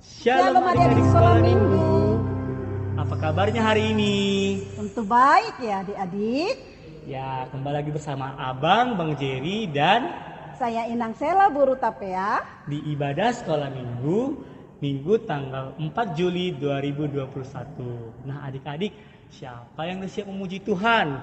Shalom Shalom adik-adik adik-adik sekolah sekolah minggu. minggu. Apa kabarnya hari ini? Tentu baik ya adik-adik. Ya, kembali lagi bersama Abang, Bang Jerry dan Saya Inang Sela Buru Tapea. di ibadah sekolah minggu, Minggu tanggal 4 Juli 2021. Nah adik-adik, siapa yang udah siap memuji Tuhan?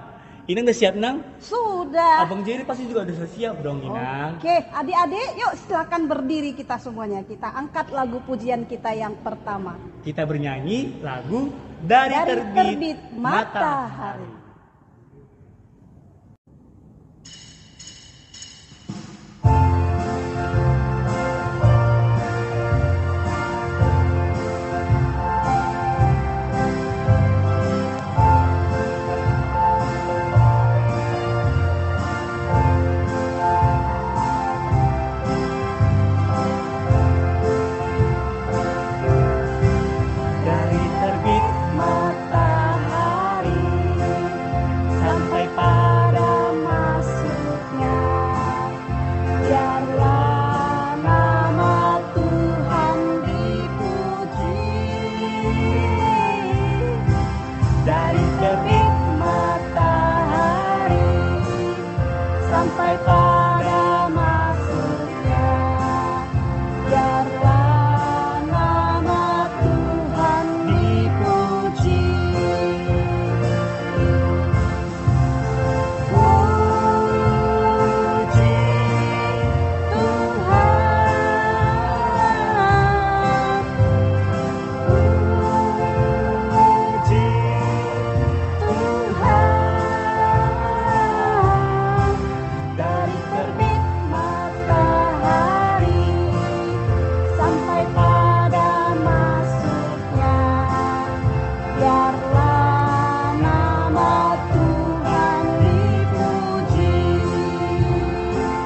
Inang udah siap, Nang? Sudah. Abang Jerry pasti juga udah siap dong, Inang. Oke, adik-adik yuk silakan berdiri kita semuanya. Kita angkat lagu pujian kita yang pertama. Kita bernyanyi lagu Dari Terbit Matahari. Dari terbit matahari sampai pada masuknya, biarlah nama Tuhan dipuji. Dari terbit matahari sampai pada masuknya, biarlah nama Tuhan dipuji. Puji Tuhan, puji Tuhan. Dari terbit matahari sampai pada masuknya, biarlah nama Tuhan dipuji.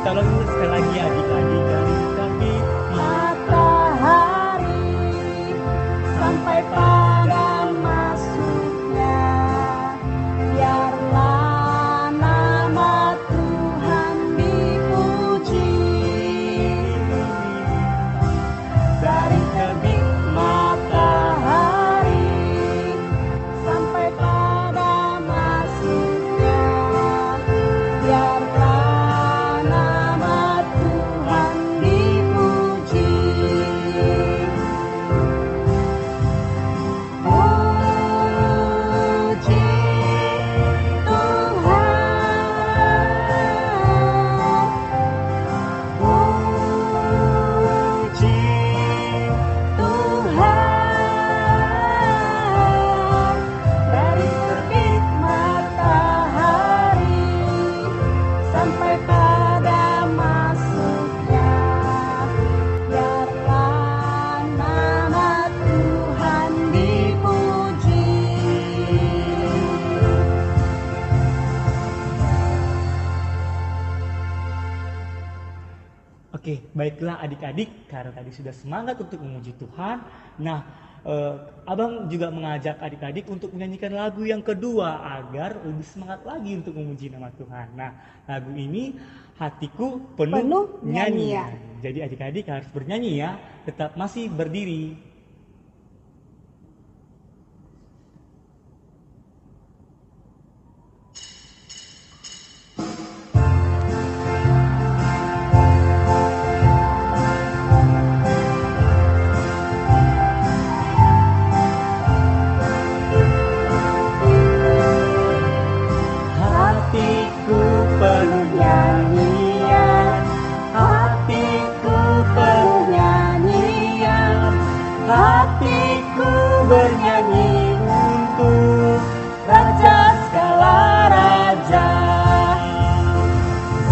Tolong sekali lagi adik-adik, dari terbit matahari sampai pada masuknya, biarlah nama Tuhan dipuji. Dari terbit matahari sampai pada masuknya, biarlah nama Tuhan dipuji. Puji Tuhan, puji Tuhan. Dari terbit matahari sampai pada masuknya, biarlah nama Tuhan dipuji. Oke, baiklah adik-adik, karena tadi sudah semangat untuk memuji Tuhan. Nah, Abang juga mengajak adik-adik untuk menyanyikan lagu yang kedua agar lebih semangat lagi untuk memuji nama Tuhan. Nah, lagu ini Hatiku Penuh, Penuh Nyanyian. Nyanyian. Jadi adik-adik harus bernyanyi ya, tetap masih berdiri. Hatiku penuh nyanyian, hatiku penuh nyanyian, hatiku bernyanyi untuk Raja segala raja.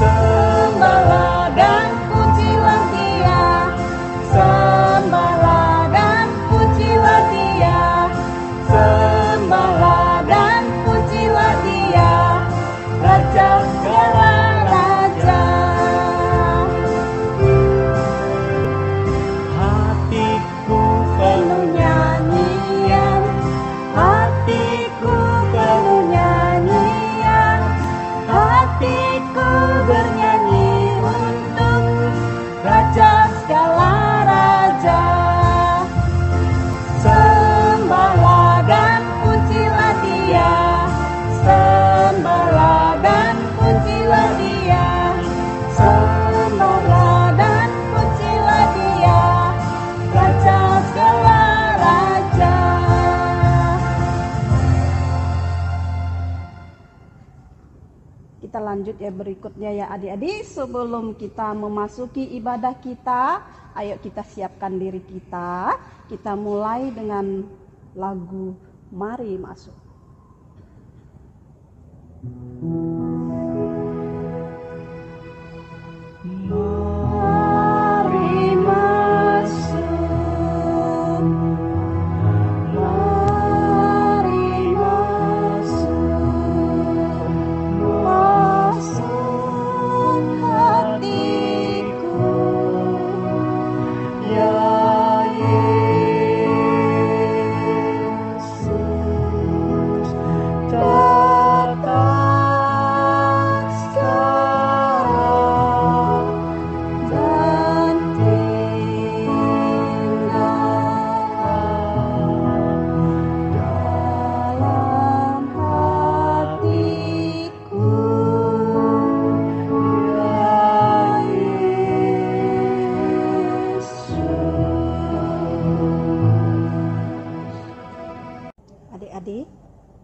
Sembahlah dan pujilah Dia, sembahlah dan pujilah Dia, sembahlah dan pujilah Dia, Raja segala raja. Hatiku penuh nyanyian, hatiku penuh nyanyian, hatiku bernyanyi untuk Raja segala raja. selanjutnya berikutnya ya adik-adik. Sebelum kita memasuki ibadah kita, ayo kita siapkan diri kita. Kita mulai dengan lagu Mari Masuk. Mari masuk, mari masuk, masuk hatiku, ya Yesus, datang sekarang dan tinggallah dalam hatiku, ya Yesus. Adik-adik,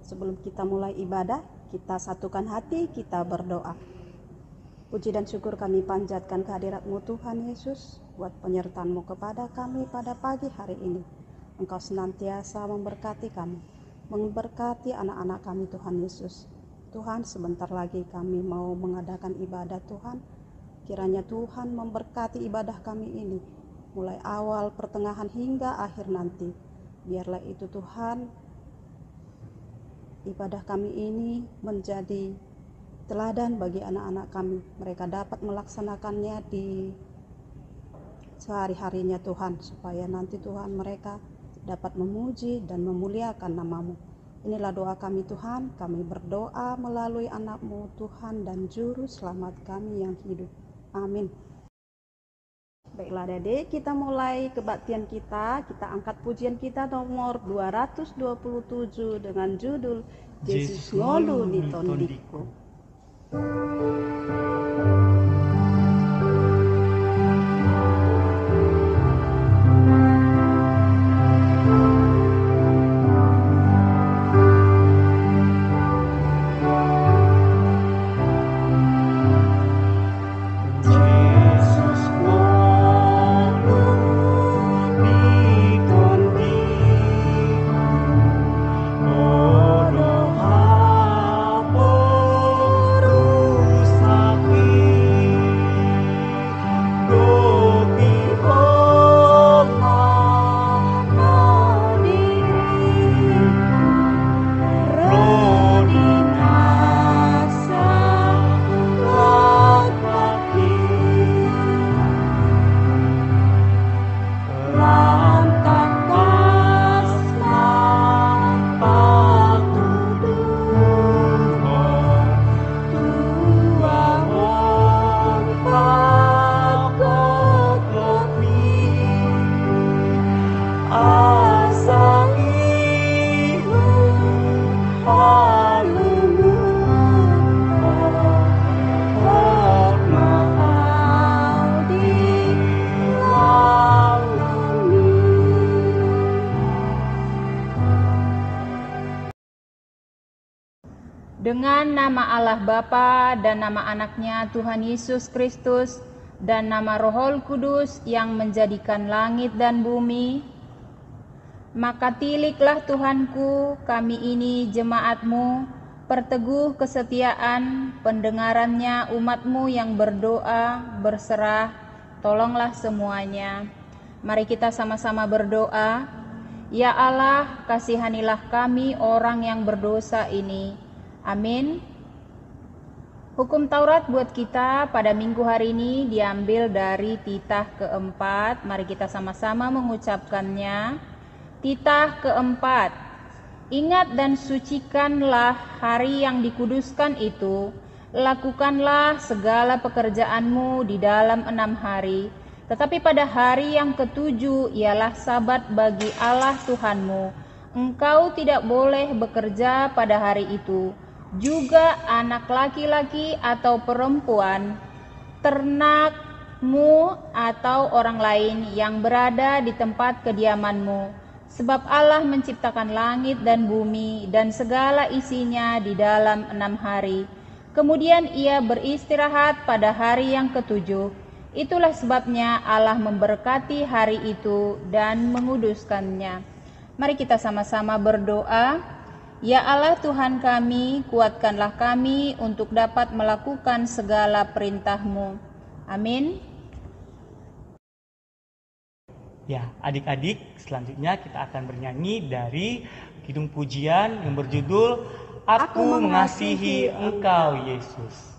sebelum kita mulai ibadah, kita satukan hati, kita berdoa. Puji dan syukur kami panjatkan kehadirat-Mu Tuhan Yesus, buat penyertaan-Mu kepada kami pada pagi hari ini. Engkau senantiasa memberkati kami, memberkati anak-anak kami Tuhan Yesus. Tuhan, sebentar lagi kami mau mengadakan ibadah Tuhan. Kiranya Tuhan memberkati ibadah kami ini, mulai awal, pertengahan hingga akhir nanti. Biarlah itu Tuhan, ibadah kami ini menjadi teladan bagi anak-anak kami. Mereka dapat melaksanakannya di sehari-harinya Tuhan, supaya nanti Tuhan mereka dapat memuji dan memuliakan nama-Mu. Inilah doa kami Tuhan, kami berdoa melalui anak-Mu Tuhan dan Juru Selamat kami yang hidup. Amin. Baiklah adik, kita mulai kebaktian kita. Kita angkat pujian kita nomor 227 dengan judul Yesus ngolu di tondiku. Dengan nama Allah Bapa dan nama anaknya Tuhan Yesus Kristus dan nama Roh Kudus yang menjadikan langit dan bumi, maka tiliklah Tuhanku kami ini jemaat-Mu, perteguh kesetiaan pendengarannya umat-Mu yang berdoa, berserah, tolonglah semuanya. Mari kita sama-sama berdoa. Ya Allah, kasihanilah kami orang yang berdosa ini. Amin. Hukum Taurat buat kita pada minggu hari ini diambil dari titah keempat. Mari kita sama-sama mengucapkannya. Titah keempat. Ingat dan sucikanlah hari yang dikuduskan itu. Lakukanlah segala pekerjaanmu di dalam 6 hari. Tetapi pada hari yang ketujuh ialah sabat bagi Allah Tuhanmu. Engkau tidak boleh bekerja pada hari itu. Juga anak laki-laki atau perempuan, ternakmu atau orang lain yang berada di tempat kediamanmu. Sebab Allah menciptakan langit dan bumi dan segala isinya di dalam 6 hari. Kemudian ia beristirahat pada hari yang ketujuh. Itulah sebabnya Allah memberkati hari itu dan menguduskannya. Mari kita sama-sama berdoa. Ya Allah Tuhan kami, kuatkanlah kami untuk dapat melakukan segala perintah-Mu. Amin. Ya, adik-adik, selanjutnya kita akan bernyanyi dari kidung pujian yang berjudul Aku Mengasihi Engkau, Yesus.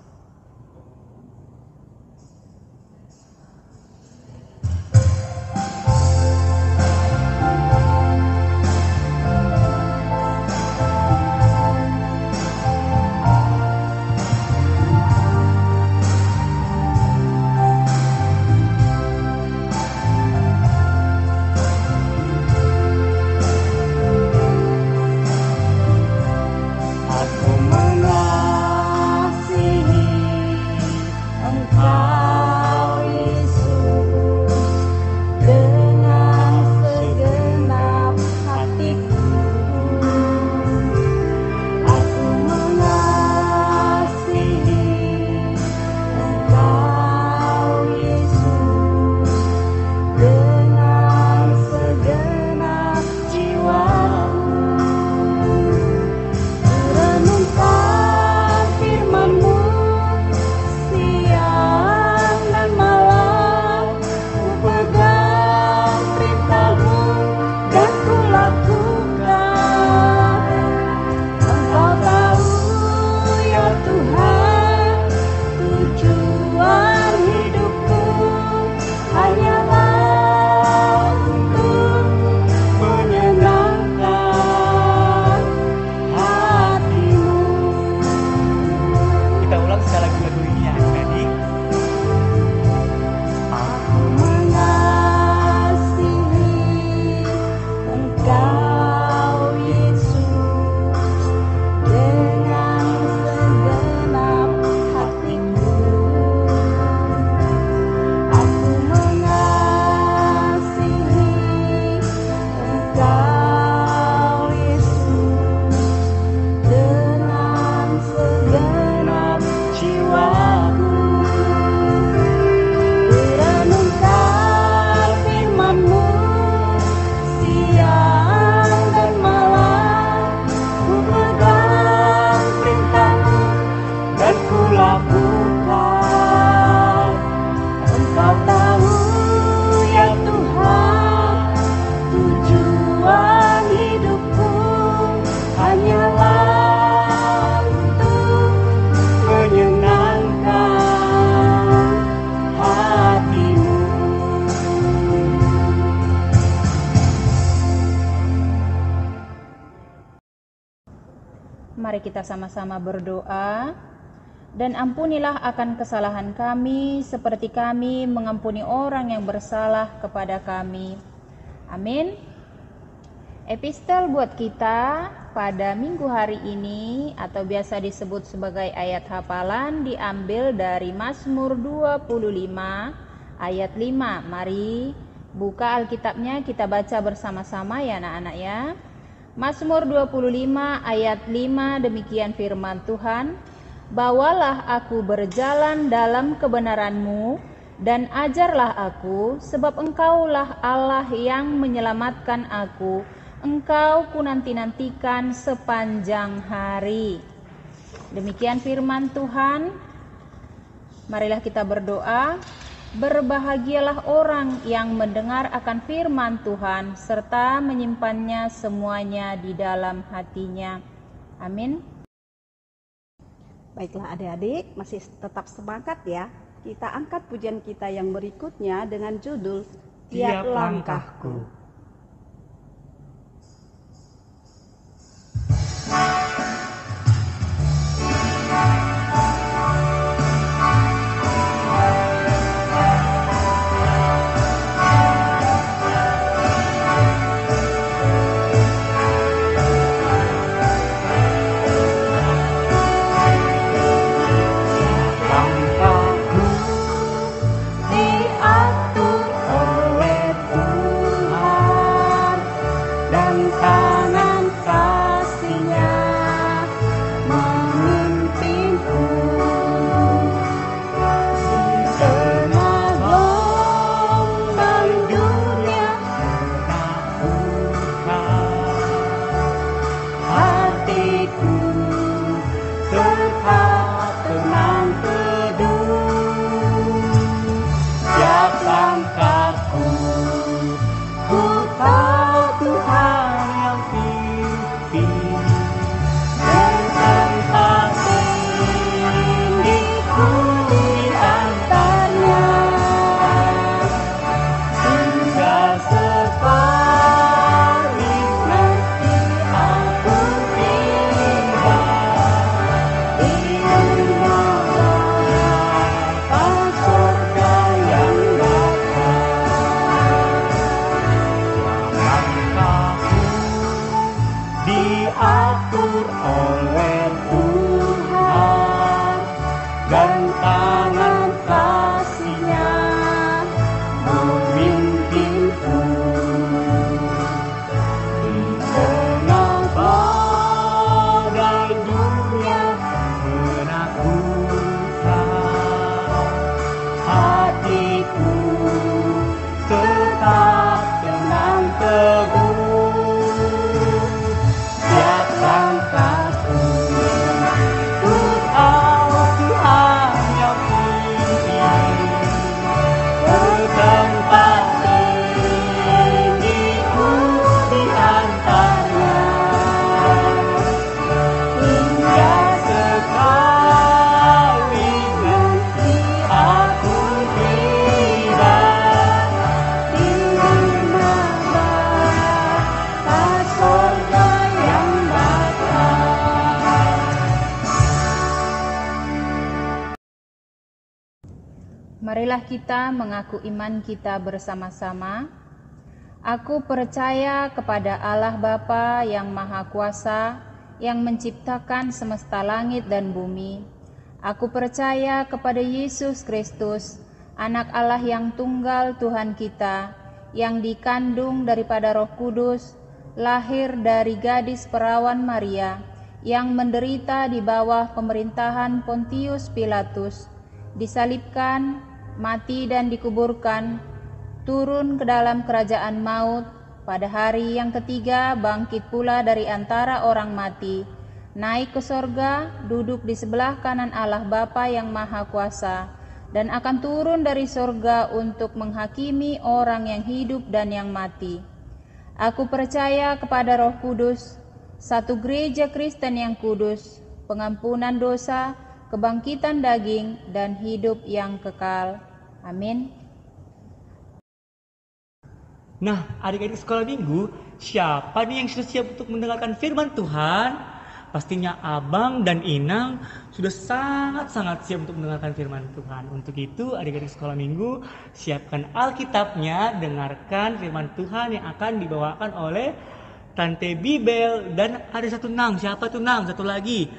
Mari kita sama-sama berdoa. Dan ampunilah akan kesalahan kami, seperti kami mengampuni orang yang bersalah kepada kami. Amin. Epistel buat kita pada minggu hari ini, atau biasa disebut sebagai ayat hafalan, diambil dari Mazmur 25 ayat 5. Mari buka Alkitabnya, kita baca bersama-sama ya anak-anak ya. Mazmur 25 ayat 5, demikian firman Tuhan. Bawalah aku berjalan dalam kebenaran-Mu dan ajarlah aku, sebab Engkaulah Allah yang menyelamatkan aku. Engkau ku nanti-nantikan sepanjang hari. Demikian firman Tuhan. Marilah kita berdoa. Berbahagialah orang yang mendengar akan firman Tuhan serta menyimpannya semuanya di dalam hatinya. Amin. Baiklah adik-adik, masih tetap semangat ya. Kita angkat pujian kita yang berikutnya dengan judul Tiap Langkahku. Diatur oleh Tuhan. Marilah kita mengaku iman kita bersama-sama. Aku percaya kepada Allah Bapa yang Maha Kuasa, yang menciptakan semesta langit dan bumi. Aku percaya kepada Yesus Kristus, Anak Allah yang tunggal Tuhan kita, yang dikandung daripada Roh Kudus, lahir dari gadis perawan Maria, yang menderita di bawah pemerintahan Pontius Pilatus, disalibkan, mati dan dikuburkan, turun ke dalam kerajaan maut, pada hari yang ketiga bangkit pula dari antara orang mati, naik ke sorga, duduk di sebelah kanan Allah Bapa yang Maha Kuasa, dan akan turun dari sorga untuk menghakimi orang yang hidup dan yang mati. Aku percaya kepada Roh Kudus, satu gereja Kristen yang kudus, pengampunan dosa, kebangkitan daging, dan hidup yang kekal. Amin. Nah, adik-adik sekolah minggu, siapa nih yang sudah siap untuk mendengarkan firman Tuhan? Pastinya Abang dan Inang sudah sangat-sangat siap untuk mendengarkan firman Tuhan. Untuk itu, adik-adik sekolah minggu, siapkan Alkitabnya, dengarkan firman Tuhan yang akan dibawakan oleh Tante Bibel. Dan ada satu Nang, siapa tuh Nang? Satu lagi,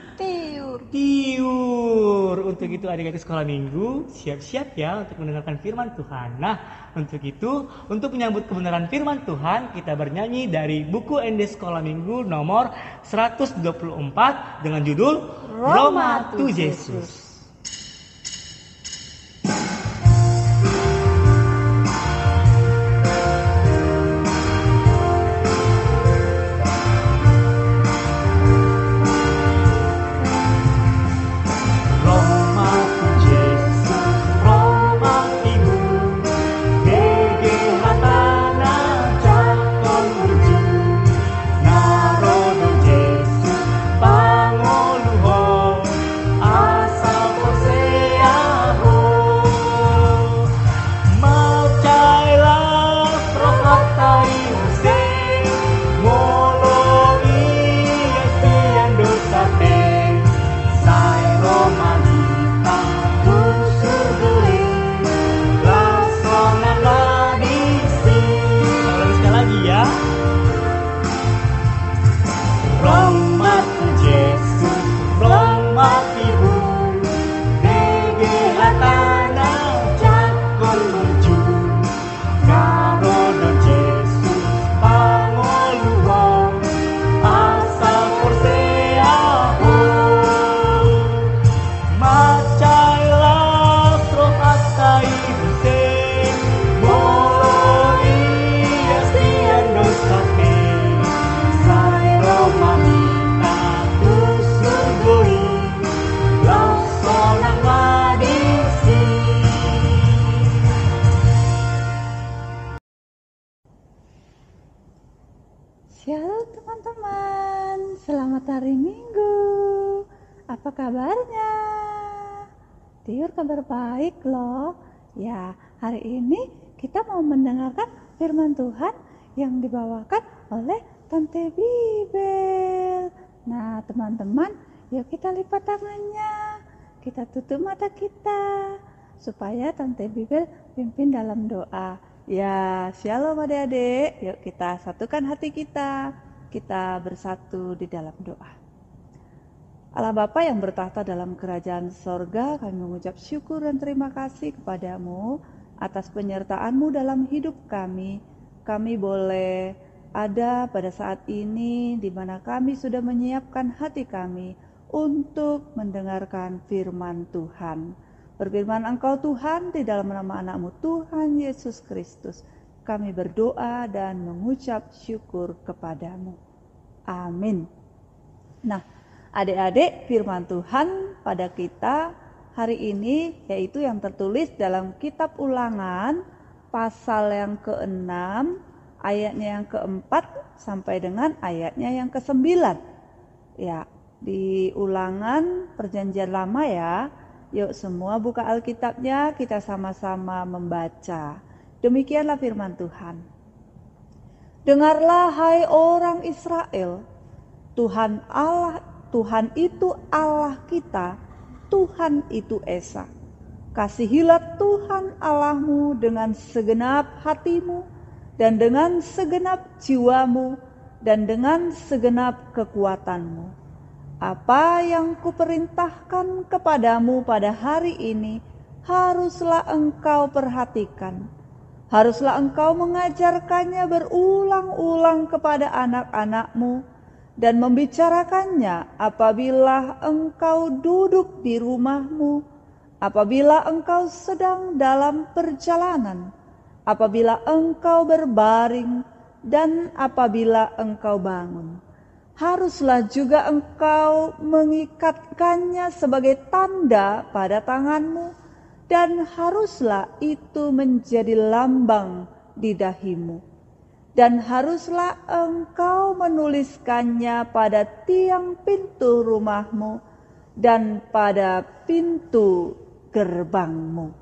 Tiur. Untuk itu adik-adik sekolah minggu, siap-siap ya untuk mendengarkan firman Tuhan. Nah, untuk itu, untuk menyambut kebenaran firman Tuhan, kita bernyanyi dari buku ND Sekolah Minggu nomor 124 dengan judul Roma to Yesus. Shalom teman-teman, selamat hari Minggu. Apa kabarnya? Tiur kabar baik loh. Ya, hari ini kita mau mendengarkan firman Tuhan yang dibawakan oleh Tante Bibel. Nah teman-teman, yuk kita lipat tangannya, kita tutup mata kita, supaya Tante Bibel pimpin dalam doa. Ya, shalom adik-adik. Yuk kita satukan hati kita. Kita bersatu di dalam doa. Allah Bapa yang bertahta dalam kerajaan sorga, kami mengucap syukur dan terima kasih kepadamu atas penyertaan-Mu dalam hidup kami. Kami boleh ada pada saat ini di mana kami sudah menyiapkan hati kami untuk mendengarkan firman Tuhan. Berfirman Engkau Tuhan di dalam nama anak-Mu Tuhan Yesus Kristus. Kami berdoa dan mengucap syukur kepadamu. Amin. Nah, adik-adik, firman Tuhan pada kita hari ini yaitu yang tertulis dalam kitab Ulangan pasal yang ke-6 ayatnya yang ke-4 sampai dengan ayatnya yang ke-9. Ya, di Ulangan Perjanjian Lama ya. Yuk semua buka Alkitabnya, kita sama-sama membaca. Demikianlah firman Tuhan. Dengarlah hai orang Israel, Tuhan itu Allah kita, Tuhan itu Esa. Kasihilah Tuhan Allahmu dengan segenap hatimu, dan dengan segenap jiwamu, dan dengan segenap kekuatanmu. Apa yang kuperintahkan kepadamu pada hari ini, haruslah engkau perhatikan. Haruslah engkau mengajarkannya berulang-ulang kepada anak-anakmu, dan membicarakannya apabila engkau duduk di rumahmu, apabila engkau sedang dalam perjalanan, apabila engkau berbaring, dan apabila engkau bangun. Haruslah juga engkau mengikatkannya sebagai tanda pada tanganmu, dan haruslah itu menjadi lambang di dahimu. Dan haruslah engkau menuliskannya pada tiang pintu rumahmu dan pada pintu gerbangmu.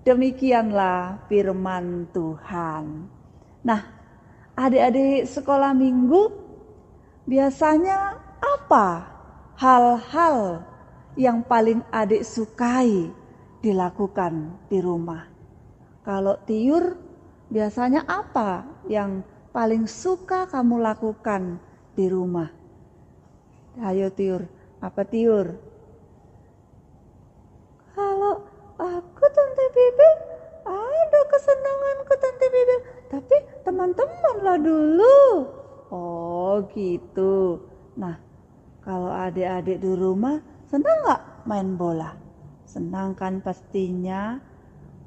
Demikianlah firman Tuhan. Nah, adik-adik sekolah minggu, biasanya apa hal-hal yang paling adik sukai dilakukan di rumah? Kalau Tiur, biasanya apa yang paling suka kamu lakukan di rumah? Ayo Tiur, apa Tiur? Kalau aku Tante Bibel, ada kesenanganku Tante Bibel, tapi teman-teman lah dulu. Oh gitu. Nah, kalau adik-adik di rumah senang gak main bola? Senang kan pastinya.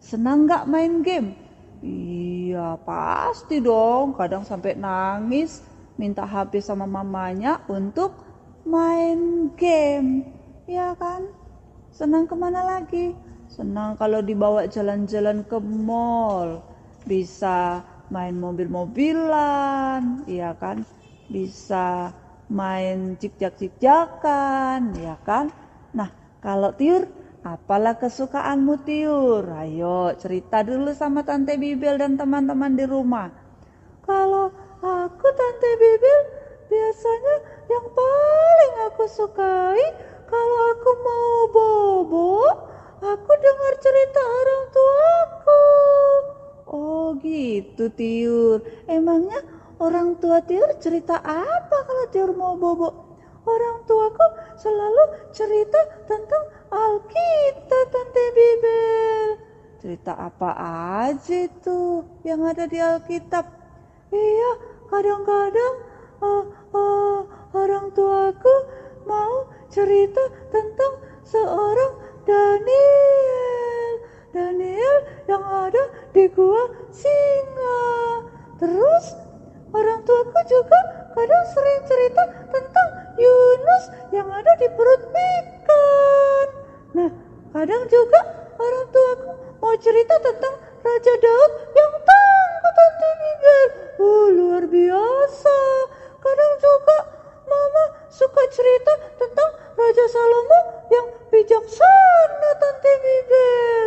Senang gak main game? Iya pasti dong, kadang sampai nangis minta HP sama mamanya untuk main game, ya kan? Senang kemana lagi? Senang kalau dibawa jalan-jalan ke mall, bisa main mobil-mobilan, ya kan? Bisa main cicak-cicakan, ya kan? Nah, kalau Tiur, apalah kesukaanmu Tiur? Ayo cerita dulu sama Tante Bibel dan teman-teman di rumah. Kalau aku Tante Bibel, biasanya yang paling aku sukai kalau aku mau bobo, aku dengar cerita orang tuaku. Oh gitu Tiur. Emangnya orang tua Tiur cerita apa kalau Tiur mau bobo? Orang tuaku selalu cerita tentang Alkitab Tante Bibel. Cerita apa aja itu yang ada di Alkitab? Iya, kadang-kadang orang tuaku mau cerita tentang seorang Daniel yang ada di gua singa. Terus orang tuaku juga kadang sering cerita tentang Yunus yang ada di perut ikan. Nah, kadang juga orang tuaku mau cerita tentang Raja Daud yang tangguh Tante Bibel. Luar biasa. Kadang juga Mama suka cerita tentang Raja Salomo yang bijaksana Tante Bibel.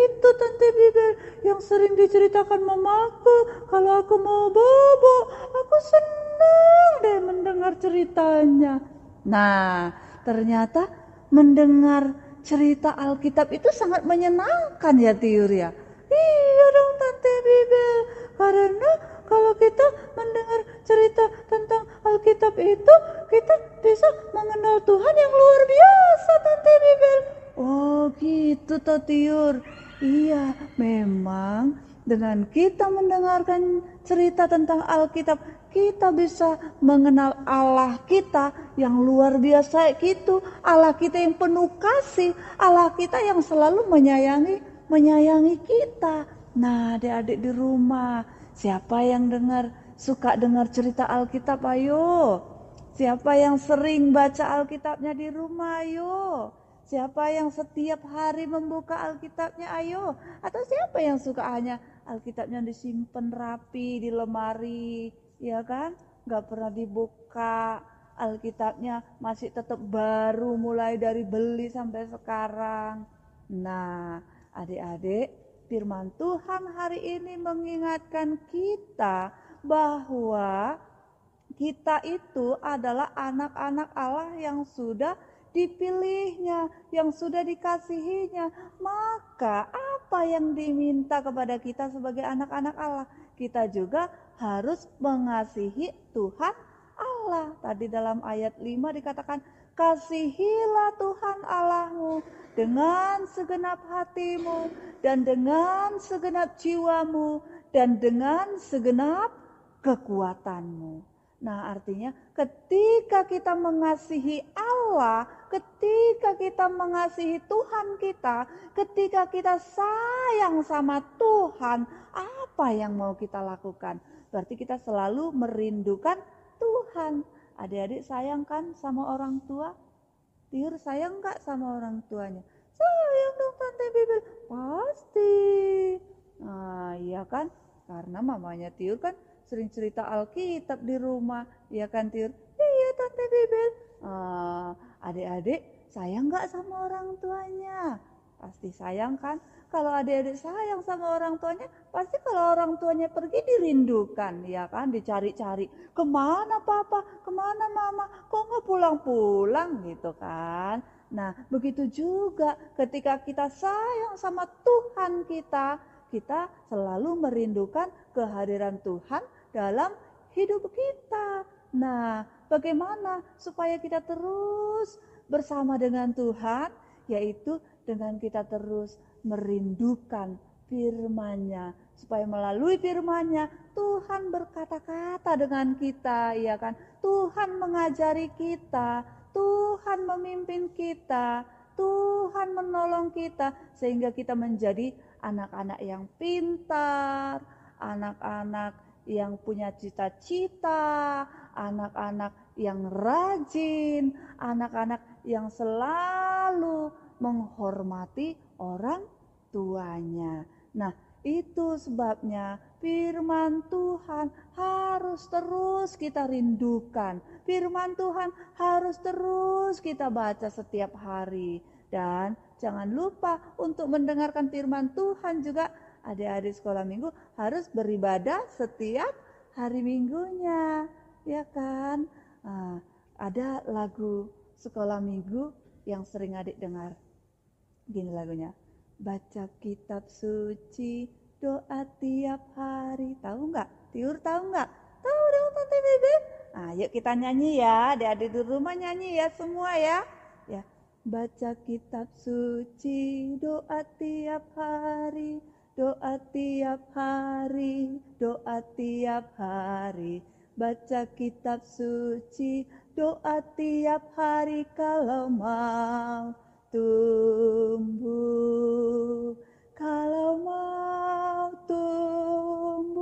Itu Tante Bibel yang sering diceritakan mamaku kalau aku mau bobo. Aku senang deh mendengar ceritanya. Nah, ternyata mendengar cerita Alkitab itu sangat menyenangkan ya Tiur ya. Iya dong Tante Bibel. Karena kalau kita mendengar cerita tentang Alkitab itu, kita bisa mengenal Tuhan yang luar biasa Tante Bibel. Oh gitu toh Tiur. Iya, memang dengan kita mendengarkan cerita tentang Alkitab, kita bisa mengenal Allah kita yang luar biasa gitu. Allah kita yang penuh kasih, Allah kita yang selalu menyayangi kita. Nah, adik-adik di rumah, siapa yang suka dengar cerita Alkitab? Ayo. Siapa yang sering baca Alkitabnya di rumah? Ayo. Siapa yang setiap hari membuka Alkitabnya? Ayo. Atau siapa yang suka hanya Alkitabnya disimpan rapi di lemari, ya kan? Gak pernah dibuka. Alkitabnya masih tetap baru mulai dari beli sampai sekarang. Nah, adik-adik, firman Tuhan hari ini mengingatkan kita bahwa kita itu adalah anak-anak Allah yang sudah dipilihnya, yang sudah dikasihinya. Maka apa yang diminta kepada kita sebagai anak-anak Allah? Kita juga harus mengasihi Tuhan Allah. Tadi dalam ayat 5 dikatakan, kasihilah Tuhan Allahmu dengan segenap hatimu dan dengan segenap jiwamu dan dengan segenap kekuatanmu. Nah, artinya ketika kita mengasihi Allah, ketika kita mengasihi Tuhan kita, ketika kita sayang sama Tuhan, apa yang mau kita lakukan? Berarti kita selalu merindukan Tuhan. Adik-adik sayang kan sama orang tua? Tiur sayang gak sama orang tuanya? Sayang dong Tante Bibel. Pasti. Nah, iya kan? Karena mamanya Tiur kan sering cerita Alkitab di rumah, ya kan Tiur? Iya Tante Bibel. Adik-adik sayang gak sama orang tuanya? Pasti sayang kan? Kalau adik-adik sayang sama orang tuanya, pasti kalau orang tuanya pergi dirindukan, ya kan? Dicari-cari, kemana papa, kemana mama, kok gak pulang-pulang gitu kan? Nah, begitu juga ketika kita sayang sama Tuhan kita selalu merindukan kehadiran Tuhan dalam hidup kita. Nah, bagaimana supaya kita terus bersama dengan Tuhan? Yaitu dengan kita terus merindukan firman-Nya. Supaya melalui firman-Nya Tuhan berkata-kata dengan kita, ya kan? Tuhan mengajari kita, Tuhan memimpin kita, Tuhan menolong kita sehingga kita menjadi anak-anak yang pintar, anak-anak yang punya cita-cita, anak-anak yang rajin, anak-anak yang selalu menghormati orang tuanya. Nah, itu sebabnya firman Tuhan harus terus kita rindukan. Firman Tuhan harus terus kita baca setiap hari. Dan jangan lupa untuk mendengarkan firman Tuhan juga. Adik-adik sekolah minggu harus beribadah setiap hari minggunya, ya kan? Ada lagu sekolah minggu yang sering adik dengar. Gini lagunya, baca kitab suci, doa tiap hari. Tahu nggak? Tiur tahu nggak? Tahu dong Tante Bebe. Yuk kita nyanyi ya, adik-adik di rumah nyanyi ya semua ya. Ya, baca kitab suci, doa tiap hari. Doa tiap hari, doa tiap hari, baca kitab suci, doa tiap hari kalau mau tumbuh, kalau mau tumbuh,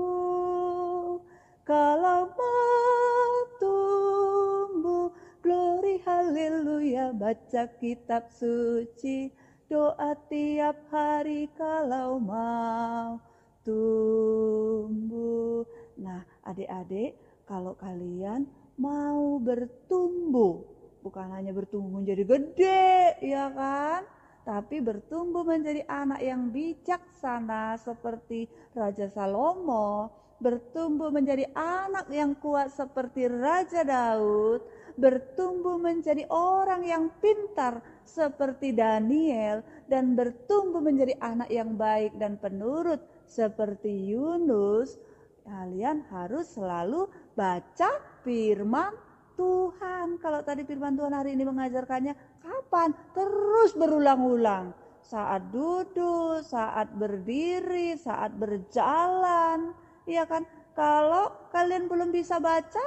kalau mau tumbuh, glory haleluya, baca kitab suci, doa tiap hari kalau mau tumbuh. Nah, adik-adik, kalau kalian mau bertumbuh, bukan hanya bertumbuh menjadi gede, ya kan? Tapi bertumbuh menjadi anak yang bijaksana seperti Raja Salomo, bertumbuh menjadi anak yang kuat seperti Raja Daud, bertumbuh menjadi orang yang pintar seperti Daniel, dan bertumbuh menjadi anak yang baik dan penurut seperti Yunus. Kalian harus selalu baca firman Tuhan. Kalau tadi firman Tuhan hari ini mengajarkannya kapan? Terus berulang-ulang. Saat duduk, saat berdiri, saat berjalan. Iya kan? Kalau kalian belum bisa baca,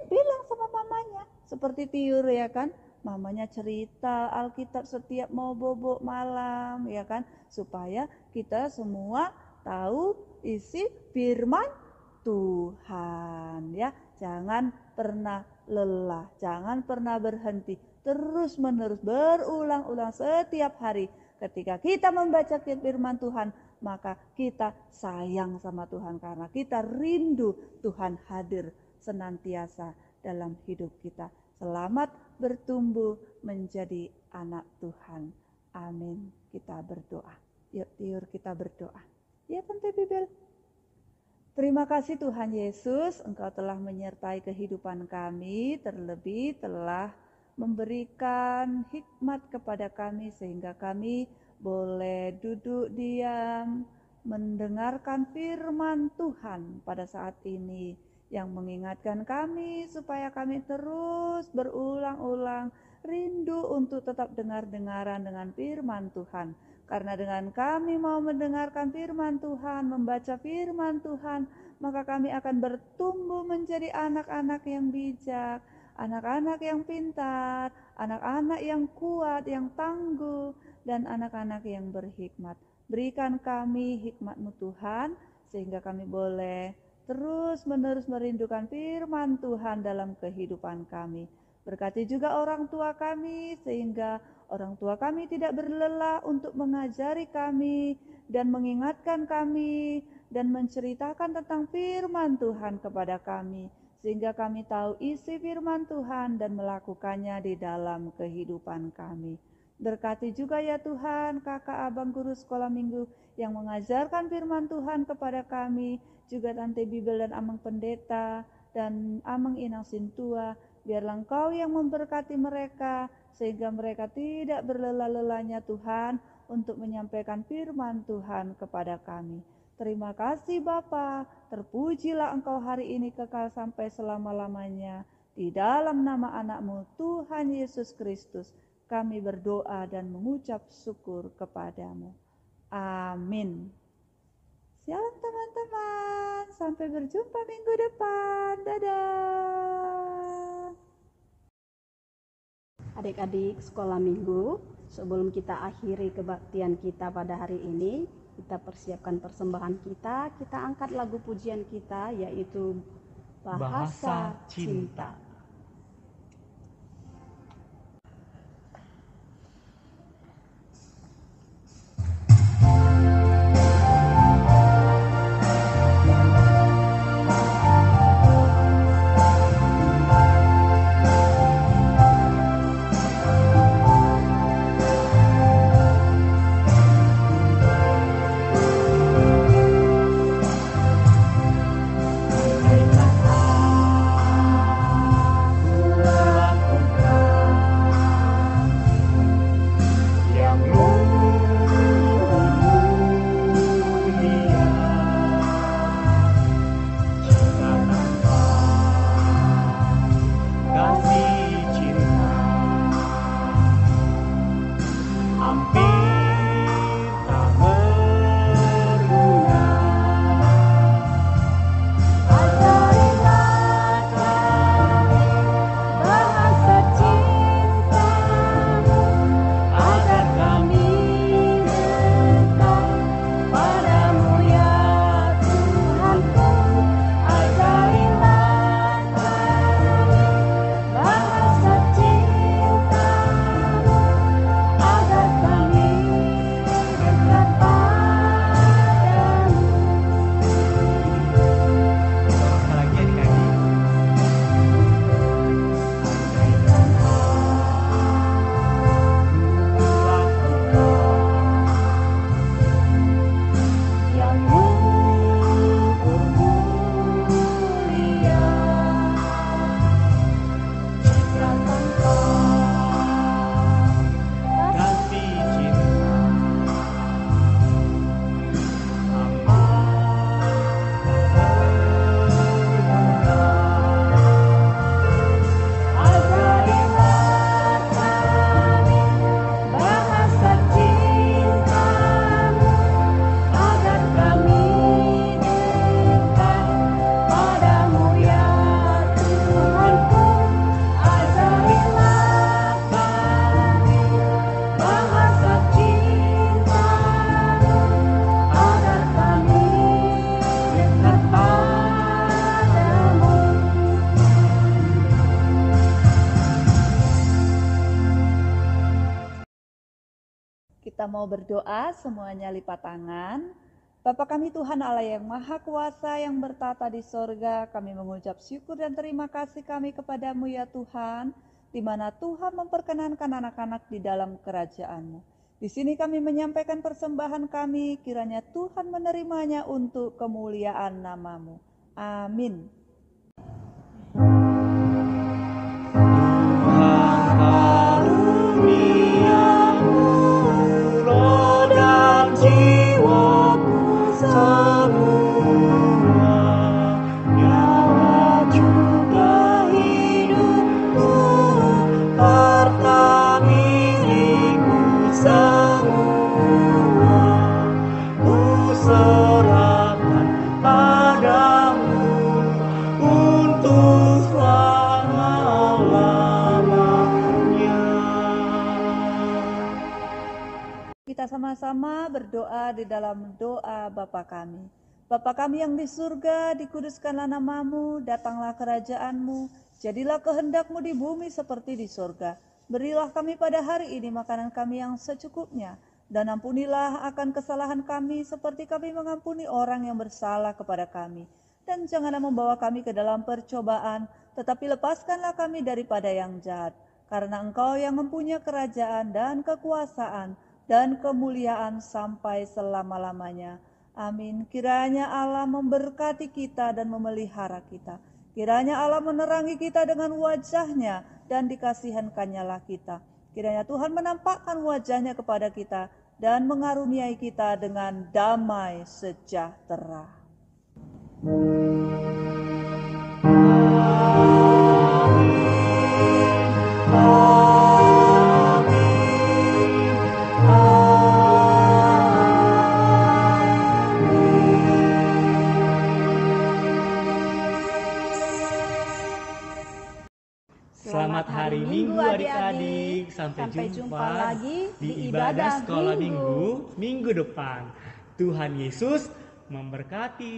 bilang sama mamanya. Seperti Tiur ya kan? Mamanya cerita Alkitab setiap mau bobo malam ya kan? Supaya kita semua tahu isi firman Tuhan ya. Jangan pernah lelah, jangan pernah berhenti. Terus menerus berulang-ulang setiap hari. Ketika kita membaca firman Tuhan, maka kita sayang sama Tuhan karena kita rindu Tuhan hadir senantiasa dalam hidup kita. Selamat bertumbuh menjadi anak Tuhan. Amin. Kita berdoa. Yuk Tiur kita berdoa. Ya Tante Bibel. Terima kasih Tuhan Yesus, Engkau telah menyertai kehidupan kami, terlebih telah memberikan hikmat kepada kami sehingga kami boleh duduk diam mendengarkan firman Tuhan pada saat ini yang mengingatkan kami supaya kami terus berulang-ulang rindu untuk tetap dengar-dengaran dengan firman Tuhan. Karena dengan kami mau mendengarkan firman Tuhan, membaca firman Tuhan, maka kami akan bertumbuh menjadi anak-anak yang bijak, anak-anak yang pintar, anak-anak yang kuat, yang tangguh, dan anak-anak yang berhikmat. Berikan kami hikmat-Mu Tuhan, sehingga kami boleh terus-menerus merindukan firman Tuhan dalam kehidupan kami. Berkati juga orang tua kami, sehingga orang tua kami tidak berlelah untuk mengajari kami dan mengingatkan kami dan menceritakan tentang firman Tuhan kepada kami, sehingga kami tahu isi firman Tuhan dan melakukannya di dalam kehidupan kami. Berkati juga ya Tuhan kakak abang guru sekolah minggu yang mengajarkan firman Tuhan kepada kami, juga Tante Bibel dan Amang Pendeta dan Amang Inang Sintua. Biarlah Engkau yang memberkati mereka sehingga mereka tidak berlelah-lelahnya Tuhan untuk menyampaikan firman Tuhan kepada kami. Terima kasih Bapa, terpujilah Engkau hari ini kekal sampai selama-lamanya. Di dalam nama anak-Mu Tuhan Yesus Kristus kami berdoa dan mengucap syukur kepadamu. Amin. Shalom teman-teman, sampai berjumpa minggu depan. Dadah. Adik-adik sekolah minggu, sebelum kita akhiri kebaktian kita pada hari ini, kita persiapkan persembahan kita angkat lagu pujian kita yaitu Bahasa Cinta. Kita mau berdoa, semuanya lipat tangan. Bapa kami Tuhan Allah yang Maha Kuasa yang bertata di sorga, kami mengucap syukur dan terima kasih kami kepadamu ya Tuhan, di mana Tuhan memperkenankan anak-anak di dalam kerajaan-Mu. Di sini kami menyampaikan persembahan kami, kiranya Tuhan menerimanya untuk kemuliaan nama-Mu. Amin. Tuhan berdoa di dalam doa Bapa kami. Bapa kami yang di surga, dikuduskanlah namamu, datanglah kerajaanmu, jadilah kehendakmu di bumi seperti di surga. Berilah kami pada hari ini makanan kami yang secukupnya, dan ampunilah akan kesalahan kami seperti kami mengampuni orang yang bersalah kepada kami. Dan janganlah membawa kami ke dalam percobaan, tetapi lepaskanlah kami daripada yang jahat. Karena Engkau yang mempunyai kerajaan dan kekuasaan dan kemuliaan sampai selama-lamanya. Amin. Kiranya Allah memberkati kita dan memelihara kita. Kiranya Allah menerangi kita dengan wajahnya dan dikasihankannya kita. Kiranya Tuhan menampakkan wajahnya kepada kita dan mengaruniai kita dengan damai sejahtera. Selamat hari Minggu adik-adik. Sampai jumpa lagi di ibadah sekolah minggu depan. Tuhan Yesus memberkati.